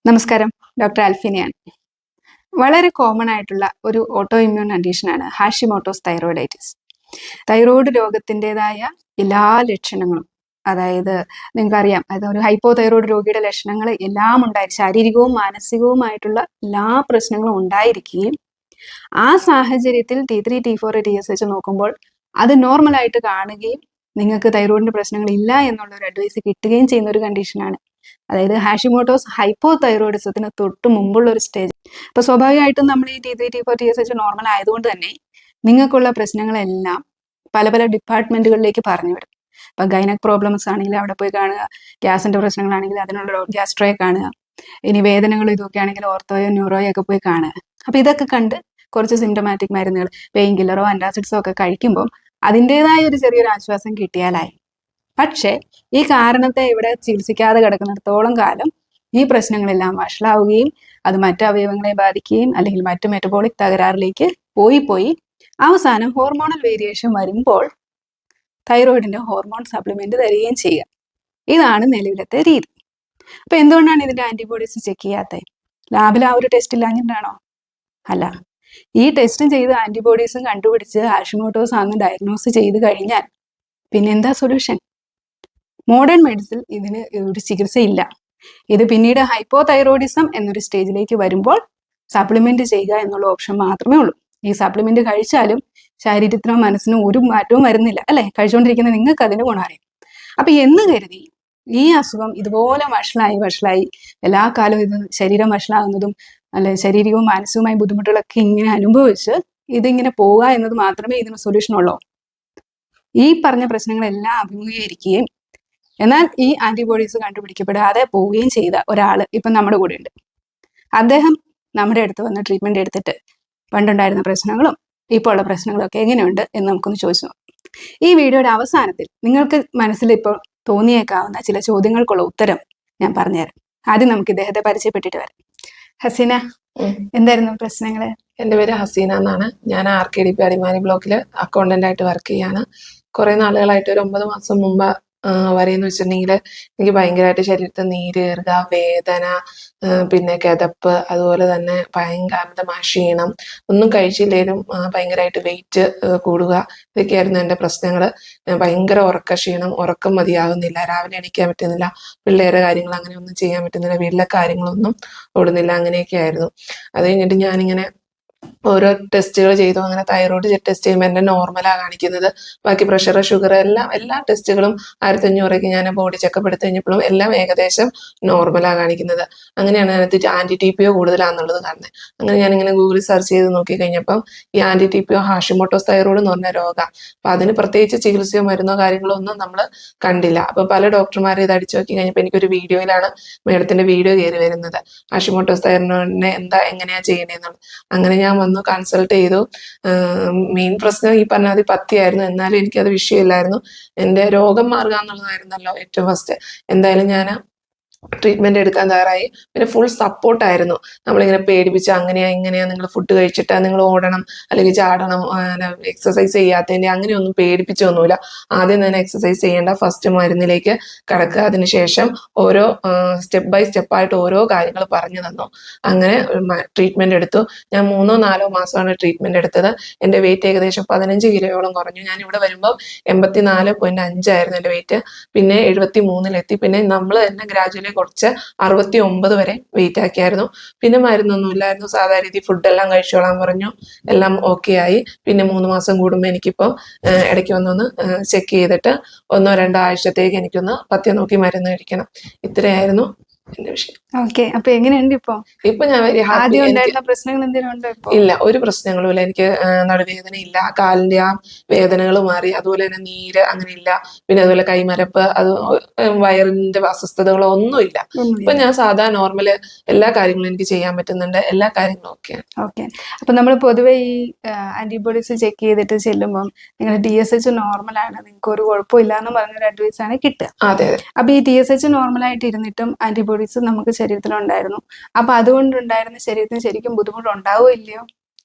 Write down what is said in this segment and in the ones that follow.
നമസ്കാരം, ഡോക്ടർ ആൽഫിനിയാണ്. വളരെ കോമൺ ആയിട്ടുള്ള ഒരു ഓട്ടോ ഇമ്മ്യൂൺ കണ്ടീഷനാണ് ഹാഷിമോട്ടോസ് തൈറോയിഡൈറ്റിസ്. തൈറോയ്ഡ് രോഗത്തിൻ്റെതായ എല്ലാ ലക്ഷണങ്ങളും, അതായത് നിങ്ങൾക്കറിയാം, ഒരു ഹൈപ്പോ തൈറോയ്ഡ് രോഗിയുടെ ലക്ഷണങ്ങൾ എല്ലാം ശാരീരികവും മാനസികവുമായിട്ടുള്ള എല്ലാ പ്രശ്നങ്ങളും ഉണ്ടായിരിക്കുകയും ആ സാഹചര്യത്തിൽ T3, T4, TSH നോക്കുമ്പോൾ അത് നോർമലായിട്ട് കാണുകയും നിങ്ങൾക്ക് തൈറോയിഡിന്റെ പ്രശ്നങ്ങൾ ഇല്ല എന്നുള്ള ഒരു അഡ്വൈസ് കിട്ടുകയും ചെയ്യുന്ന ഒരു കണ്ടീഷനാണ്. അതായത് ഹാഷിമോട്ടോസ് ഹൈപ്പോ തൈറോയിഡിസത്തിന് തൊട്ട് മുമ്പുള്ള ഒരു സ്റ്റേജ്. അപ്പോൾ സ്വാഭാവികമായിട്ടും നമ്മൾ ഈ T3, T4, TSH നോർമൽ ആയതുകൊണ്ട് തന്നെ നിങ്ങൾക്കുള്ള പ്രശ്നങ്ങളെല്ലാം പല പല ഡിപ്പാർട്ട്മെന്റുകളിലേക്ക് പറഞ്ഞു വിടും. ഇപ്പം ഗൈനക് പ്രോബ്ലംസ് ആണെങ്കിൽ അവിടെ പോയി കാണുക, ഗ്യാസിന്റെ പ്രശ്നങ്ങളാണെങ്കിൽ അതിനുള്ള ഗ്യാസ്ട്രോയെ കാണുക, ഇനി വേദനകൾ ഇതൊക്കെ ആണെങ്കിൽ ഓർത്തോയോ ന്യൂറോയോ ഒക്കെ പോയി കാണുക. അപ്പം ഇതൊക്കെ കണ്ട് കുറച്ച് സിംറ്റമാറ്റിക് മരുന്നുകൾ, പെയിൻ കില്ലറോ ആൻറ്റാസിഡ്സോ ഒക്കെ കഴിക്കുമ്പോൾ അതിൻ്റെതായ ഒരു ചെറിയൊരു ആശ്വാസം കിട്ടിയാലായി. പക്ഷേ ഈ കാരണത്തെ ഇവിടെ ചികിത്സിക്കാതെ കിടക്കുന്നിടത്തോളം കാലം ഈ പ്രശ്നങ്ങളെല്ലാം വഷളാവുകയും അത് മറ്റു അവയവങ്ങളെ ബാധിക്കുകയും അല്ലെങ്കിൽ മറ്റു മെറ്റബോളിക് തകരാറിലേക്ക് പോയി അവസാനം ഹോർമോണൽ വേരിയേഷൻ വരുമ്പോൾ തൈറോയിഡിന്റെ ഹോർമോൺ സപ്ലിമെന്റ് തരികയും ചെയ്യുക. ഇതാണ് നിലവിലത്തെ രീതി. അപ്പൊ എന്തുകൊണ്ടാണ് ഇതിന്റെ ആന്റിബോഡീസ് ചെക്ക് ചെയ്യാത്തത്? ലാബിൽ ആ ഒരു ടെസ്റ്റ് ഇല്ലാഞ്ഞിട്ടാണോ? അല്ല. ഈ ടെസ്റ്റും ചെയ്ത് ആന്റിബോഡീസും കണ്ടുപിടിച്ച് ഹാഷിമോട്ടോസ് ആണെന്ന് ഡയഗ്നോസ് ചെയ്ത് കഴിഞ്ഞാൽ പിന്നെ എന്താ സൊല്യൂഷൻ? മോഡേൺ മെഡിസിൻ ഇതിന് ഒരു ചികിത്സയില്ല. ഇത് പിന്നീട് ഹൈപ്പോ തൈറോയിഡിസം എന്നൊരു സ്റ്റേജിലേക്ക് വരുമ്പോൾ സപ്ലിമെന്റ് ചെയ്യുക എന്നുള്ള ഓപ്ഷൻ മാത്രമേ ഉള്ളൂ. ഈ സപ്ലിമെന്റ് കഴിച്ചാലും ശരീരത്തിനോ മനസ്സിനോ ഒരു മാറ്റവും വരുന്നില്ല, അല്ലെ? കഴിച്ചുകൊണ്ടിരിക്കുന്ന നിങ്ങൾക്ക് അതിന്റെ ഗുണം അറിയാം. അപ്പൊ എന്ന് കരുതി ഈ അസുഖം ഇതുപോലെ വഷളായി എല്ലാ കാലവും ഇത് ശരീരം വഷളാകുന്നതും അല്ലെ ശാരീരികവും മാനസികവുമായ ബുദ്ധിമുട്ടുകളൊക്കെ ഇങ്ങനെ അനുഭവിച്ച് ഇതിങ്ങനെ പോവുക എന്നത് മാത്രമേ ഇതിന് സൊല്യൂഷൻ ഉള്ളൂ. ഈ പറഞ്ഞ പ്രശ്നങ്ങളെല്ലാം അഭിമുഖീകരിക്കുകയും എന്നാൽ ഈ ആന്റിബോഡീസ് കണ്ടുപിടിക്കപ്പെടാതെ പോവുകയും ചെയ്ത ഒരാൾ ഇപ്പം നമ്മുടെ കൂടെ ഉണ്ട്. അദ്ദേഹം നമ്മുടെ അടുത്ത് വന്ന് ട്രീറ്റ്മെന്റ് എടുത്തിട്ട് പണ്ടുണ്ടായിരുന്ന പ്രശ്നങ്ങളും ഇപ്പോൾ ഉള്ള പ്രശ്നങ്ങളൊക്കെ എങ്ങനെയുണ്ട് എന്ന് നമുക്കൊന്ന് ചോദിച്ചു നോക്കാം. ഈ വീഡിയോയുടെ അവസാനത്തിൽ നിങ്ങൾക്ക് മനസ്സിൽ ഇപ്പോൾ തോന്നിയേക്കാവുന്ന ചില ചോദ്യങ്ങൾക്കുള്ള ഉത്തരം ഞാൻ പറഞ്ഞുതരാം. ആദ്യം നമുക്ക് ഇദ്ദേഹത്തെ പരിചയപ്പെട്ടിട്ട് വരാം. ഹസീന, എന്തായിരുന്നു പ്രശ്നങ്ങള്? എൻ്റെ പേര് ഹസീന എന്നാണ്. ഞാൻ RKDP അടിമാലി ബ്ലോക്കിൽ അക്കൗണ്ടന്റ് ആയിട്ട് വർക്ക് ചെയ്യാണ്. കുറെ നാളുകളായിട്ട് ഒരു 9 മാസം മുമ്പ് വരെയെന്ന് വെച്ചിട്ടുണ്ടെങ്കിൽ എനിക്ക് ഭയങ്കരമായിട്ട് ശരീരത്തിൽ നീര് കയറുക, വേദന, പിന്നെ കിതപ്പ്, അതുപോലെ തന്നെ ഭയങ്കരമായ ക്ഷീണം, ഒന്നും കഴിച്ചില്ലേലും ഭയങ്കരമായിട്ട് വെയിറ്റ് കൂടുക, ഇതൊക്കെയായിരുന്നു എൻ്റെ പ്രശ്നങ്ങൾ. ഭയങ്കര ഉറക്കക്ഷീണം, ഉറക്കം മതിയാകുന്നില്ല, രാവിലെ എണീക്കാൻ പറ്റുന്നില്ല, പിള്ളേരുടെ കാര്യങ്ങൾ അങ്ങനെ ഒന്നും ചെയ്യാൻ പറ്റുന്നില്ല, വീട്ടിലെ കാര്യങ്ങളൊന്നും ഓടുന്നില്ല, അങ്ങനെയൊക്കെ ആയിരുന്നു. അത് കഴിഞ്ഞിട്ട് ഞാനിങ്ങനെ ഓരോ ടെസ്റ്റുകൾ ചെയ്തു. അങ്ങനെ തൈറോയ്ഡ് ടെസ്റ്റ് ചെയ്യുമ്പോൾ എൻ്റെ നോർമലാണ് കാണിക്കുന്നത്. ബാക്കി പ്രഷർ, ഷുഗർ എല്ലാ ടെസ്റ്റുകളും 1500 ഞാൻ ബോഡി ചെക്കപ്പ് എടുത്തു കഴിഞ്ഞപ്പോഴും എല്ലാം ഏകദേശം നോർമലാണ് കാണിക്കുന്നത്. അങ്ങനെയാണ് അതിനകത്ത് ആന്റി-TPO കൂടുതലാണെന്നുള്ളത് കാണുന്നത്. അങ്ങനെ ഞാനിങ്ങനെ ഗൂഗിളിൽ സെർച്ച് ചെയ്ത് നോക്കി കഴിഞ്ഞപ്പം ഈ ആന്റി-TPO ഹാഷിമോട്ടോസ് തൈറോയ്ഡ് എന്ന് പറഞ്ഞ രോഗം. അപ്പം അതിന് പ്രത്യേകിച്ച് ചികിത്സയോ മരുന്നോ കാര്യങ്ങളോ ഒന്നും നമ്മൾ കണ്ടില്ല. അപ്പം പല ഡോക്ടർമാരെ ഇത് അടിച്ചു നോക്കി കഴിഞ്ഞപ്പോൾ എനിക്കൊരു വീഡിയോയിലാണ് മേഡത്തിന്റെ വീഡിയോ കയറി വരുന്നത്, ഹാഷിമോട്ടോസ് തൈറോയിഡിനെ എങ്ങനെയാ ചെയ്യണേന്നുള്ളത്. അങ്ങനെ ഞാൻ വന്നു കൺസൾട്ട് ചെയ്തു. മെയിൻ പ്രശ്നം ഈ പറഞ്ഞാൽ പത്തിയായിരുന്നു. എന്നാലും എനിക്കത് വിഷയമില്ലായിരുന്നു. എൻ്റെ രോഗം മാറുക എന്നുള്ളതായിരുന്നല്ലോ ഏറ്റവും ഫസ്റ്റ്. എന്തായാലും ഞാൻ ട്രീറ്റ്മെന്റ് എടുക്കാൻ തയ്യാറായി. പിന്നെ ഫുൾ സപ്പോർട്ടായിരുന്നു. നമ്മളിങ്ങനെ പേടിപ്പിച്ച് അങ്ങനെയാ ഇങ്ങനെയാ, നിങ്ങൾ ഫുഡ് കഴിച്ചിട്ടാ നിങ്ങൾ ഓടണം അല്ലെങ്കിൽ ചാടണം, എക്സസൈസ് ചെയ്യാത്തതിൻ്റെ അങ്ങനെയൊന്നും പേടിപ്പിച്ചൊന്നുമില്ല. ആദ്യം തന്നെ എക്സസൈസ് ചെയ്യേണ്ട, ഫസ്റ്റ് മരുന്നിലേക്ക് കിടക്കുക, അതിനുശേഷം ഓരോ സ്റ്റെപ്പ് ബൈ സ്റ്റെപ്പായിട്ട് ഓരോ കാര്യങ്ങൾ പറഞ്ഞു തന്നു. അങ്ങനെ ട്രീറ്റ്മെന്റ് എടുത്തു. ഞാൻ 3-4 മാസമാണ് ട്രീറ്റ്മെന്റ് എടുത്തത്. എൻ്റെ വെയിറ്റ് ഏകദേശം 15 കിലോയോളം കുറഞ്ഞു. ഞാൻ ഇവിടെ വരുമ്പോൾ 84.5 ആയിരുന്നു എൻ്റെ വെയിറ്റ്. പിന്നെ 73-ലെത്തി. പിന്നെ നമ്മൾ തന്നെ ഗ്രാജുവലി കുറച്ച് 69 വരെ വെയിറ്റ് ആക്കിയായിരുന്നു. പിന്നെ മരുന്നൊന്നും ഇല്ലായിരുന്നു, സാധാരണ രീതി ഫുഡെല്ലാം കഴിച്ചോളാൻ പറഞ്ഞു. എല്ലാം ഓക്കെ ആയി. പിന്നെ 3 മാസം കൂടുമ്പോൾ എനിക്കിപ്പോൾ ഇടയ്ക്ക് വന്നൊന്ന് ചെക്ക് ചെയ്തിട്ട് 1-2 ആഴ്ചത്തേക്ക് എനിക്കൊന്ന് പഥ്യം നോക്കി മരുന്ന് കഴിക്കണം. ഇത്രയായിരുന്നു എന്റെ വിഷയം. ഓക്കെ, അപ്പൊ എങ്ങനെയുണ്ട് ഇപ്പൊ? ഞാൻ വെരി ഹാപ്പി. പ്രശ്നങ്ങൾ എന്തെങ്കിലും ഉണ്ടോ? ഇല്ല, ഒരു പ്രശ്നങ്ങളും ഇല്ല. എനിക്ക് നടുവേദന ഇല്ല, കാലിന്റെ ആ വേദനകൾ മാറി, അതുപോലെ തന്നെ നീര് അങ്ങനെ ഇല്ല. പിന്നെ അതുപോലെ കൈമരപ്പ്, അത് വയറിന്റെ അസ്വസ്ഥതകളോ ഒന്നുമില്ല. ഇപ്പൊ ഞാൻ സാധാരണ നോർമല് എല്ലാ കാര്യങ്ങളും എനിക്ക് ചെയ്യാൻ പറ്റുന്നുണ്ട്. എല്ലാ കാര്യങ്ങളും ഓക്കെ. അപ്പൊ നമ്മൾ പൊതുവെ ഈ ആന്റിബോഡീസ് ചെക്ക് ചെയ്തിട്ട് ചെല്ലുമ്പോൾ നിങ്ങൾ TSH നോർമലാണ്, നിങ്ങൾക്ക് ഒരു കുഴപ്പമില്ല എന്ന് പറഞ്ഞൊരു അഡ്വൈസ് ആണ് കിട്ടുക. അതെ. അപ്പൊ ഈ TSH നോർമലായിട്ട് ഇരുന്നിട്ടും ആന്റിബോഡീസ് നമുക്ക് ശരീരത്തിലുണ്ടായിരുന്നു. അപ്പൊ അതുകൊണ്ടുണ്ടായിരുന്ന ശരീരത്തിന് ശരിക്കും ബുദ്ധിമുട്ടുണ്ടാവോ ഇല്ലയോ?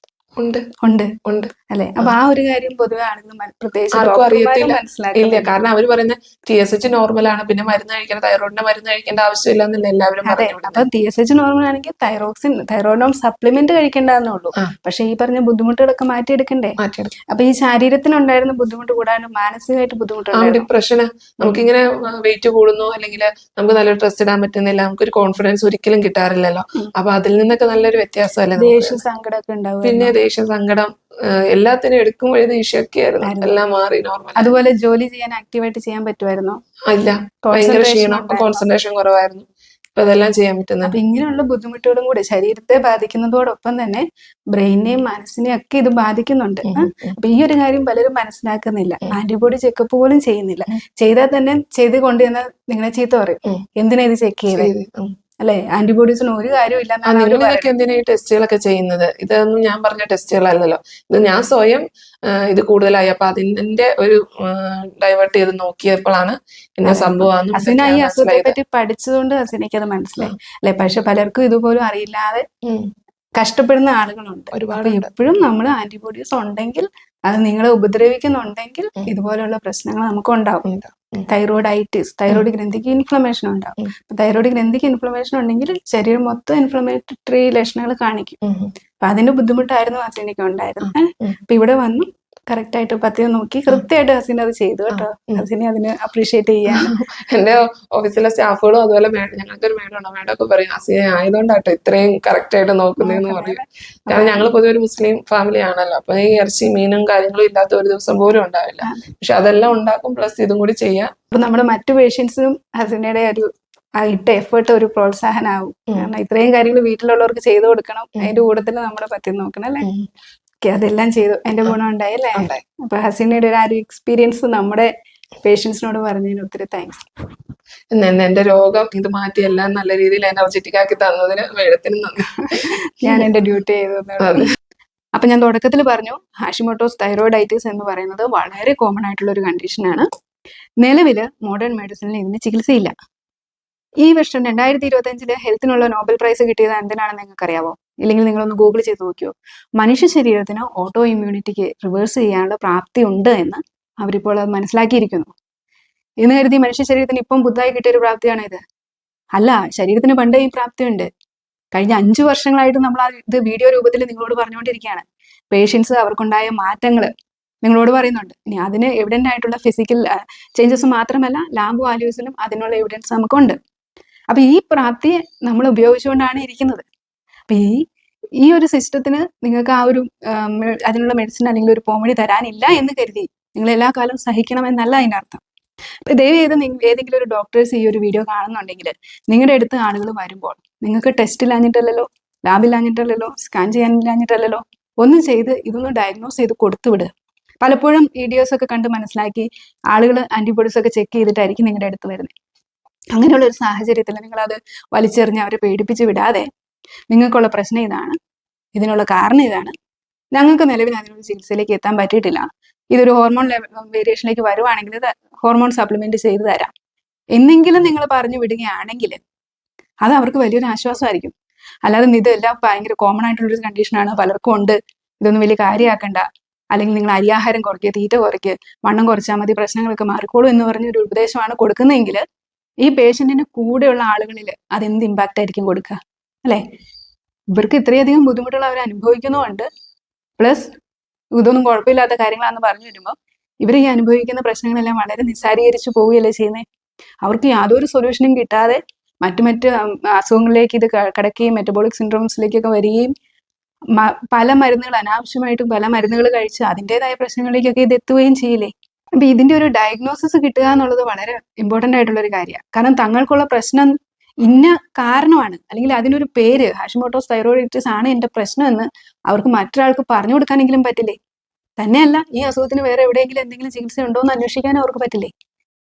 ഉണ്ട് ഉണ്ട് ഉണ്ട് അല്ലെ? അപ്പൊ ആ ഒരു കാര്യം പൊതുവെ ആളുകൾ പ്രത്യേകിച്ച് ആർക്കും ഡോക്ടർമാരും അറിയത്തില്ല. ഇല്ല, മനസ്സിലാക്കുന്നില്ല. കാരണം അവര് പറയുന്നത് TSH നോർമലാണ്, പിന്നെ മരുന്ന് കഴിക്കണം, തൈറോയിഡിന്റെ മരുന്ന് കഴിക്കേണ്ട ആവശ്യമില്ല എന്നല്ല എല്ലാവരും അതെ, പറഞ്ഞു അപ്പൊ TSH നോർമൽ ആണെങ്കിൽ തൈറോയിഡോൺ സപ്ലിമെന്റ് കഴിക്കേണ്ടെന്നേ ഉള്ളൂ. ആ. പക്ഷെ ഈ പറഞ്ഞ ബുദ്ധിമുട്ടുകളൊക്കെ മാറ്റിയെടുക്കണ്ടേ? മാറ്റിയെടുക്കും. അപ്പൊ ഈ ശരീരത്തിനുണ്ടായിരുന്ന ബുദ്ധിമുട്ട് കൂടാണ്ട് മാനസികമായിട്ട് ആ ബുദ്ധിമുട്ടുണ്ടായിരുന്നു. ഡിപ്രഷന് നമുക്കിങ്ങനെ വെയിറ്റ് കൂടുന്നു, അല്ലെങ്കിൽ നമുക്ക് നല്ലൊരു ഡ്രസ് ഇടാൻ പറ്റുന്നില്ല, നമുക്കൊരു കോൺഫിഡൻസ് ഒരിക്കലും കിട്ടാറില്ലല്ലോ. അപ്പൊ അതിൽ നിന്നൊക്കെ നല്ലൊരു വ്യത്യാസമല്ലേ നമുക്ക് ദേഷ്യ സങ്കടമൊക്കെ ഉണ്ടാവും. പിന്നെ ദേഷ്യം, സങ്കടം, എല്ലാത്തിനും എടുക്കുമ്പോഴേ ദേഷ്യമൊക്കെ ആയിരുന്നു. എല്ലാം മാറി നോർമൽ. അതുപോലെ ജോലി ചെയ്യാൻ ആക്റ്റീവായിട്ട് ചെയ്യാൻ പറ്റുമായിരുന്നോ? ഇല്ല, ഭയങ്കര ക്ഷീണം, കോൺസെൻട്രേഷൻ കുറവായിരുന്നു. ഇപ്പൊ അതെല്ലാം ചെയ്യാൻ പറ്റുന്നുണ്ട്. അപ്പൊ ഇങ്ങനെയുള്ള ബുദ്ധിമുട്ടുകളും കൂടെ ശരീരത്തെ ബാധിക്കുന്നതോടൊപ്പം തന്നെ ബ്രെയിനെയും മനസ്സിനെയും ഒക്കെ ഇത് ബാധിക്കുന്നുണ്ട്. അപ്പൊ ഈ ഒരു കാര്യം പലരും മനസ്സിലാക്കുന്നില്ല. ആന്റിബോഡി ചെക്കപ്പ് പോലും ചെയ്യുന്നില്ല. ചെയ്താൽ തന്നെ ചെയ്ത് കൊണ്ടുവന്നാൽ നിങ്ങളെ ചീത്ത പറയും, എന്തിനാ ഇത് ചെക്ക് ചെയ്തത് അല്ലെ? ആന്റിബോഡീസിന് ഒരു കാര്യമില്ല. നിങ്ങളൊക്കെ എന്തിനാ ഈ ടെസ്റ്റുകളൊക്കെ ചെയ്യുന്നത്? ഇതൊന്നും ഞാൻ പറഞ്ഞ ടെസ്റ്റുകളല്ലല്ലോ. ഇത് ഞാൻ സ്വയം ഇത് കൂടുതലായി അപ്പൊ അതിന്റെ ഒരു ഡൈവേർട്ട് ചെയ്ത് നോക്കിയപ്പോഴാണ് ഇന്ന സംഭവം ഹസീന ഈ അസുഖത്തെ പറ്റി പഠിച്ചതുകൊണ്ട് ഹസീനയ്ക്ക് അത് മനസ്സിലായി അല്ലെ? പക്ഷെ പലർക്കും ഇതുപോലും അറിയില്ലാതെ കഷ്ടപ്പെടുന്ന ആളുകളുണ്ട്. അപ്പൊ എപ്പോഴും നമ്മൾ ആന്റിബോഡീസ് ഉണ്ടെങ്കിൽ, അത് നിങ്ങളെ ഉപദ്രവിക്കുന്നുണ്ടെങ്കിൽ ഇതുപോലുള്ള പ്രശ്നങ്ങൾ നമുക്ക് ഉണ്ടാവും. തൈറോയിഡൈറ്റിസ്, തൈറോയ്ഡ് ഗ്രന്ഥിക്ക് ഇൻഫ്ലമേഷൻ ഉണ്ടാവും. തൈറോയ്ഡ് ഗ്രന്ഥിക്ക് ഇൻഫ്ലമേഷൻ ഉണ്ടെങ്കിൽ ശരീരം മൊത്തം ഇൻഫ്ലമേറ്ററി ലക്ഷണങ്ങൾ കാണിക്കും. അപ്പൊ അതിന്റെ ബുദ്ധിമുട്ടായിരുന്നു ഹസീനയ്ക്ക് ഉണ്ടായിരുന്നത്. അപ്പൊ ഇവിടെ വന്നു കറക്റ്റ് ആയിട്ട് പത്യം നോക്കി കൃത്യമായിട്ട് ഹസീന അത് ചെയ്തു കേട്ടോ. ഹസീനെ അതിന് അപ്രീഷിയേറ്റ് ചെയ്യാണ്. എന്റെ ഓഫീസിലെ സ്റ്റാഫുകളും അതുപോലെ ഞങ്ങൾക്കൊരു മേഡമാണ്, മേഡമൊക്കെ പറയും ഹസീന ആയതുകൊണ്ടാട്ടോ ഇത്രയും കറക്റ്റ് ആയിട്ട് നോക്കുന്നതെന്ന് പറയും. കാരണം ഞങ്ങൾ പൊതുവെ ഒരു മുസ്ലിം ഫാമിലി ആണല്ലോ. അപ്പൊ ഈ ഇറച്ചി മീനും കാര്യങ്ങളും ഇല്ലാത്ത ഒരു ദിവസം പോലും ഉണ്ടാവില്ല. പക്ഷെ അതെല്ലാം ഉണ്ടാക്കും, പ്ലസ് ഇതും കൂടി ചെയ്യാം. അപ്പൊ നമ്മുടെ മറ്റു പേഷ്യൻസിനും ഹസീനയുടെ ഒരു ഇട്ട എഫേർട്ട് ഒരു പ്രോത്സാഹനമാവും. കാരണം ഇത്രയും കാര്യങ്ങൾ വീട്ടിലുള്ളവർക്ക് ചെയ്തു കൊടുക്കണം, അതിന്റെ കൂട്ടത്തിൽ നമ്മുടെ പത്യം നോക്കണം അല്ലെ? അതെല്ലാം ചെയ്തു, എന്റെ ഗുണം ഉണ്ടായി അല്ലേ? അപ്പൊ ഹസീനയുടെ ഒരു ആ ഒരു എക്സ്പീരിയൻസ് നമ്മുടെ പേഷ്യൻസിനോട് പറഞ്ഞതിന് ഒത്തിരി താങ്ക്സ്. എന്റെ രോഗം ഇത് മാറ്റി എല്ലാം നല്ല രീതിയിൽ എനർജറ്റിക് ആക്കി തന്നതിന് മേഡത്തിന് നന്ദി. ഞാൻ എന്റെ ഡ്യൂട്ടി ചെയ്തു. അപ്പൊ ഞാൻ തുടക്കത്തിൽ പറഞ്ഞു ഹാഷിമോട്ടോസ് തൈറോയിഡൈറ്റിസ് എന്ന് പറയുന്നത് വളരെ കോമൺ ആയിട്ടുള്ള ഒരു കണ്ടീഷനാണ്. നിലവില് മോഡേൺ മെഡിസിനിൽ ഇതിന് ചികിത്സയില്ല. ഈ വർഷം 2025 ഹെൽത്തിനുള്ള നോബൽ പ്രൈസ് കിട്ടിയത് എന്തിനാണെന്ന് നിങ്ങൾക്ക് അറിയാവോ? ഇല്ലെങ്കിൽ നിങ്ങളൊന്ന് ഗൂഗിൾ ചെയ്ത് നോക്കിയോ. മനുഷ്യ ശരീരത്തിന് ഓട്ടോ ഇമ്മ്യൂണിറ്റിക്ക് റിവേഴ്സ് ചെയ്യാനുള്ള പ്രാപ്തി ഉണ്ട് എന്ന് അവരിപ്പോൾ അത് മനസ്സിലാക്കിയിരിക്കുന്നു. എന്ന് കരുതി മനുഷ്യ ശരീരത്തിന് ഇപ്പം പുതുതായി കിട്ടിയൊരു പ്രാപ്തിയാണ് ഇത്? അല്ല, ശരീരത്തിന് പണ്ടേ ഈ പ്രാപ്തിയുണ്ട്. കഴിഞ്ഞ 5 വർഷങ്ങളായിട്ട് നമ്മൾ ഇത് വീഡിയോ രൂപത്തിൽ നിങ്ങളോട് പറഞ്ഞുകൊണ്ടിരിക്കുകയാണ്. പേഷ്യൻസ് അവർക്കുണ്ടായ മാറ്റങ്ങൾ നിങ്ങളോട് പറയുന്നുണ്ട്. ഇനി അതിന് എവിഡന്റ് ആയിട്ടുള്ള ഫിസിക്കൽ ചേഞ്ചസ് മാത്രമല്ല, ലാബ് വാല്യൂസിലും അതിനുള്ള എവിഡൻസ് നമുക്കുണ്ട്. അപ്പൊ ഈ പ്രാപ്തിയെ നമ്മൾ ഉപയോഗിച്ചുകൊണ്ടാണ് ഇരിക്കുന്നത്. അപ്പൊ ഈ ഒരു സിസ്റ്റത്തിന് നിങ്ങൾക്ക് ആ ഒരു അതിനുള്ള മെഡിസിൻ അല്ലെങ്കിൽ ഒരു പോംവഴി തരാനില്ല എന്ന് കരുതി നിങ്ങൾ എല്ലാ കാലവും സഹിക്കണമെന്നല്ല അതിൻ്റെ അർത്ഥം. അപ്പൊ ദയവേത് ഏതെങ്കിലും ഒരു ഡോക്ടേഴ്സ് ഈ ഒരു വീഡിയോ കാണുന്നുണ്ടെങ്കിൽ നിങ്ങളുടെ അടുത്ത് ആളുകൾ വരുമ്പോൾ നിങ്ങൾക്ക് ടെസ്റ്റ് ഇല്ലാഞ്ഞിട്ടല്ലോ, ലാബില്ലാഞ്ഞിട്ടല്ലോ, സ്കാൻ ചെയ്യാനില്ലാഞ്ഞിട്ടല്ലോ, ഒന്നും ചെയ്ത് ഇതൊന്ന് ഡയഗ്നോസ് ചെയ്ത് കൊടുത്തു വിടുക. പലപ്പോഴും വീഡിയോസ് ഒക്കെ കണ്ട് മനസ്സിലാക്കി ആളുകൾ ആന്റിബോഡീസ് ഒക്കെ ചെക്ക് ചെയ്തിട്ടായിരിക്കും നിങ്ങളുടെ അടുത്ത് വരുന്നത്. അങ്ങനെയുള്ള ഒരു സാഹചര്യത്തിൽ നിങ്ങൾ അത് വലിച്ചെറിഞ്ഞ് അവരെ പേടിപ്പിച്ച് വിടാതെ നിങ്ങൾക്കുള്ള പ്രശ്നം ഇതാണ്, ഇതിനുള്ള കാരണം ഇതാണ്, ഞങ്ങൾക്ക് നിലവിൽ അതിനുള്ള ചികിത്സയിലേക്ക് എത്താൻ പറ്റിയിട്ടില്ല, ഇതൊരു ഹോർമോൺ വേരിയേഷനിലേക്ക് വരുവാണെങ്കിൽ ഹോർമോൺ സപ്ലിമെന്റ് ചെയ്തു തരാം എന്നെങ്കിലും നിങ്ങൾ പറഞ്ഞു വിടുകയാണെങ്കിൽ അത് അവർക്ക് വലിയൊരു ആശ്വാസമായിരിക്കും. അല്ലാതെ ഇതെല്ലാം ഭയങ്കര കോമൺ ആയിട്ടുള്ളൊരു കണ്ടീഷനാണ്, പലർക്കും ഉണ്ട്, ഇതൊന്നും വലിയ കാര്യമാക്കണ്ട, അല്ലെങ്കിൽ നിങ്ങൾ അരിയാഹാരം കുറയ്ക്കുക, തീറ്റ കുറയ്ക്കുക, വണ്ണം കുറച്ചാൽ മതി, പ്രശ്നങ്ങളൊക്കെ മാറിക്കോളൂ എന്ന് പറഞ്ഞൊരു ഉപദേശമാണ് കൊടുക്കുന്നതെങ്കിൽ ഈ പേഷ്യന്റിന്റെ കൂടെയുള്ള ആളുകളിൽ അതെന്ത് ഇമ്പാക്റ്റ് ആയിരിക്കും കൊടുക്കുക അല്ലെ? ഇവർക്ക് ഇത്രയധികം ബുദ്ധിമുട്ടുകൾ അവർ അനുഭവിക്കുന്നുമുണ്ട്, പ്ലസ് ഇതൊന്നും കുഴപ്പമില്ലാത്ത കാര്യങ്ങളാണെന്ന് പറഞ്ഞു വരുമ്പോൾ ഇവർ ഈ അനുഭവിക്കുന്ന പ്രശ്നങ്ങളെല്ലാം വളരെ നിസ്സാരീകരിച്ചു പോവുകയല്ലേ ചെയ്യുന്നത്. അവർക്ക് യാതൊരു സൊല്യൂഷനും കിട്ടാതെ മറ്റു അസുഖങ്ങളിലേക്ക് ഇത് കടക്കുകയും മെറ്റബോളിക് സിൻഡ്രോംസിലേക്കൊക്കെ വരികയും പല മരുന്നുകൾ അനാവശ്യമായിട്ടും പല മരുന്നുകൾ കഴിച്ച് അതിൻ്റെതായ പ്രശ്നങ്ങളിലേക്കൊക്കെ ഇത് എത്തുകയും ചെയ്യില്ലേ. അപ്പൊ ഇതിന്റെ ഒരു ഡയഗ്നോസിസ് കിട്ടുക എന്നുള്ളത് വളരെ ഇമ്പോർട്ടന്റ് ആയിട്ടുള്ള ഒരു കാര്യമാണ്. കാരണം തങ്ങൾക്കുള്ള പ്രശ്നം ഇന്ന കാരണമാണ്, അല്ലെങ്കിൽ അതിനൊരു പേര് ഹാഷിമോട്ടോസ് തൈറോയിഡൈറ്റിസ് ആണ് എന്റെ പ്രശ്നം എന്ന് അവർക്ക് മറ്റൊരാൾക്ക് പറഞ്ഞു കൊടുക്കാനെങ്കിലും പറ്റില്ലേ? തന്നെയല്ല, ഈ അസുഖത്തിന് വേറെ എവിടെയെങ്കിലും എന്തെങ്കിലും ചികിത്സ ഉണ്ടോ എന്ന് അന്വേഷിക്കാനും അവർക്ക് പറ്റില്ലേ?